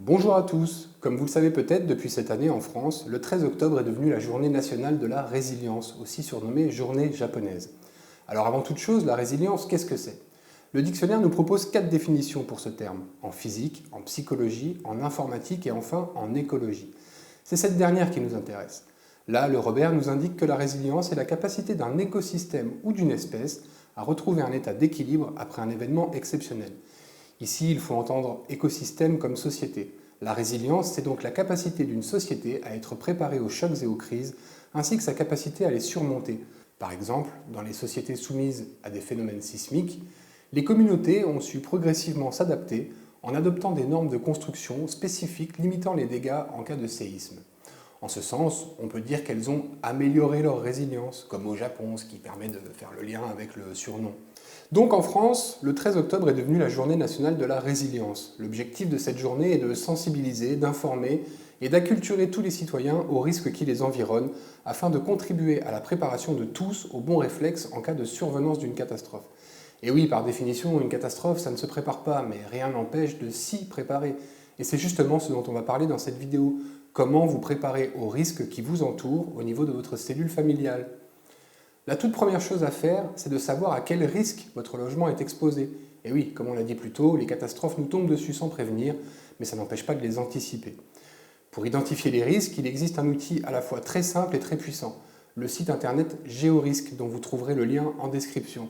Bonjour à tous. Comme vous le savez peut-être, depuis cette année en France, le 13 octobre est devenu la journée nationale de la résilience, aussi surnommée journée japonaise. Alors avant toute chose, la résilience, qu'est-ce que c'est? Le dictionnaire nous propose 4 définitions pour ce terme, en physique, en psychologie, en informatique et enfin en écologie. C'est cette dernière qui nous intéresse. Là, le Robert nous indique que la résilience est la capacité d'un écosystème ou d'une espèce à retrouver un état d'équilibre après un événement exceptionnel. Ici, il faut entendre écosystème comme société. La résilience, c'est donc la capacité d'une société à être préparée aux chocs et aux crises, ainsi que sa capacité à les surmonter. Par exemple, dans les sociétés soumises à des phénomènes sismiques, les communautés ont su progressivement s'adapter en adoptant des normes de construction spécifiques limitant les dégâts en cas de séisme. En ce sens, on peut dire qu'elles ont amélioré leur résilience, comme au Japon, ce qui permet de faire le lien avec le surnom. Donc en France, le 13 octobre est devenu la journée nationale de la résilience. L'objectif de cette journée est de sensibiliser, d'informer et d'acculturer tous les citoyens aux risques qui les environnent afin de contribuer à la préparation de tous aux bons réflexes en cas de survenance d'une catastrophe. Et oui, par définition, une catastrophe, ça ne se prépare pas, mais rien n'empêche de s'y préparer. Et c'est justement ce dont on va parler dans cette vidéo. Comment vous préparer aux risques qui vous entourent au niveau de votre cellule familiale. La toute première chose à faire, c'est de savoir à quel risque votre logement est exposé. Et oui, comme on l'a dit plus tôt, les catastrophes nous tombent dessus sans prévenir, mais ça n'empêche pas de les anticiper. Pour identifier les risques, il existe un outil à la fois très simple et très puissant, le site internet GeoRisque, dont vous trouverez le lien en description.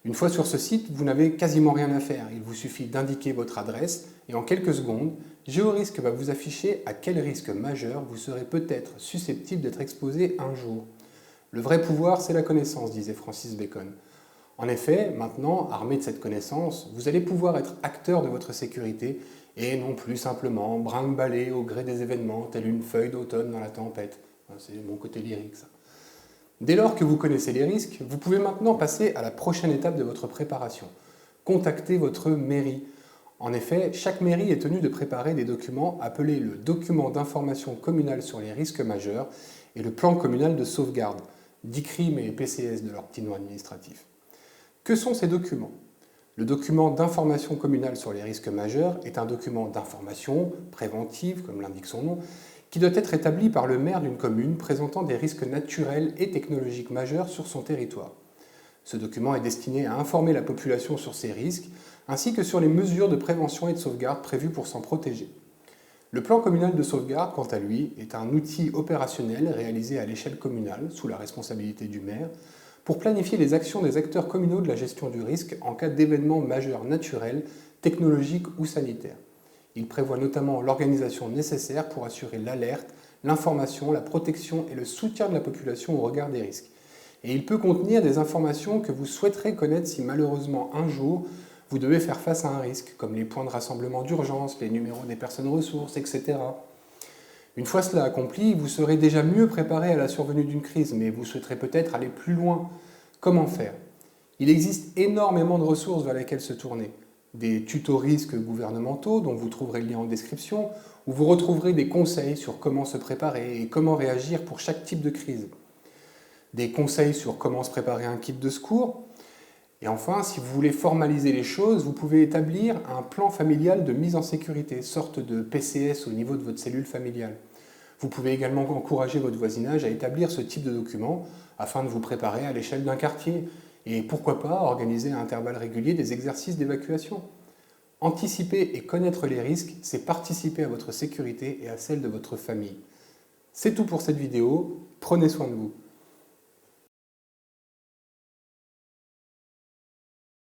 Une fois sur ce site, vous n'avez quasiment rien à faire. Il vous suffit d'indiquer votre adresse et en quelques secondes, GeoRisque va vous afficher à quel risque majeur vous serez peut-être susceptible d'être exposé un jour. Le vrai pouvoir, c'est la connaissance, disait Francis Bacon. En effet, maintenant, armé de cette connaissance, vous allez pouvoir être acteur de votre sécurité et non plus simplement brinque-baller au gré des événements, telle une feuille d'automne dans la tempête. C'est mon côté lyrique, ça. Dès lors que vous connaissez les risques, vous pouvez maintenant passer à la prochaine étape de votre préparation. Contactez votre mairie. En effet, chaque mairie est tenue de préparer des documents appelés le document d'information communale sur les risques majeurs et le plan communal de sauvegarde, DICRIM et PCS de leur petit nom administratif. Que sont ces documents? Le document d'information communale sur les risques majeurs est un document d'information préventive, comme l'indique son nom, qui doit être établi par le maire d'une commune présentant des risques naturels et technologiques majeurs sur son territoire. Ce document est destiné à informer la population sur ces risques, ainsi que sur les mesures de prévention et de sauvegarde prévues pour s'en protéger. Le plan communal de sauvegarde, quant à lui, est un outil opérationnel réalisé à l'échelle communale, sous la responsabilité du maire, pour planifier les actions des acteurs communaux de la gestion du risque en cas d'événements majeurs naturels, technologiques ou sanitaires. Il prévoit notamment l'organisation nécessaire pour assurer l'alerte, l'information, la protection et le soutien de la population au regard des risques. Et il peut contenir des informations que vous souhaiterez connaître si malheureusement un jour vous devez faire face à un risque, comme les points de rassemblement d'urgence, les numéros des personnes ressources, etc. Une fois cela accompli, vous serez déjà mieux préparé à la survenue d'une crise, mais vous souhaiterez peut-être aller plus loin. Comment faire? Il existe énormément de ressources vers lesquelles se tourner. Des tutos risques gouvernementaux, dont vous trouverez le lien en description, où vous retrouverez des conseils sur comment se préparer et comment réagir pour chaque type de crise. Des conseils sur comment se préparer un kit de secours. Et enfin, si vous voulez formaliser les choses, vous pouvez établir un plan familial de mise en sécurité, sorte de PCS au niveau de votre cellule familiale. Vous pouvez également encourager votre voisinage à établir ce type de document afin de vous préparer à l'échelle d'un quartier. Et pourquoi pas organiser à intervalles réguliers des exercices d'évacuation. Anticiper et connaître les risques, c'est participer à votre sécurité et à celle de votre famille. C'est tout pour cette vidéo, prenez soin de vous.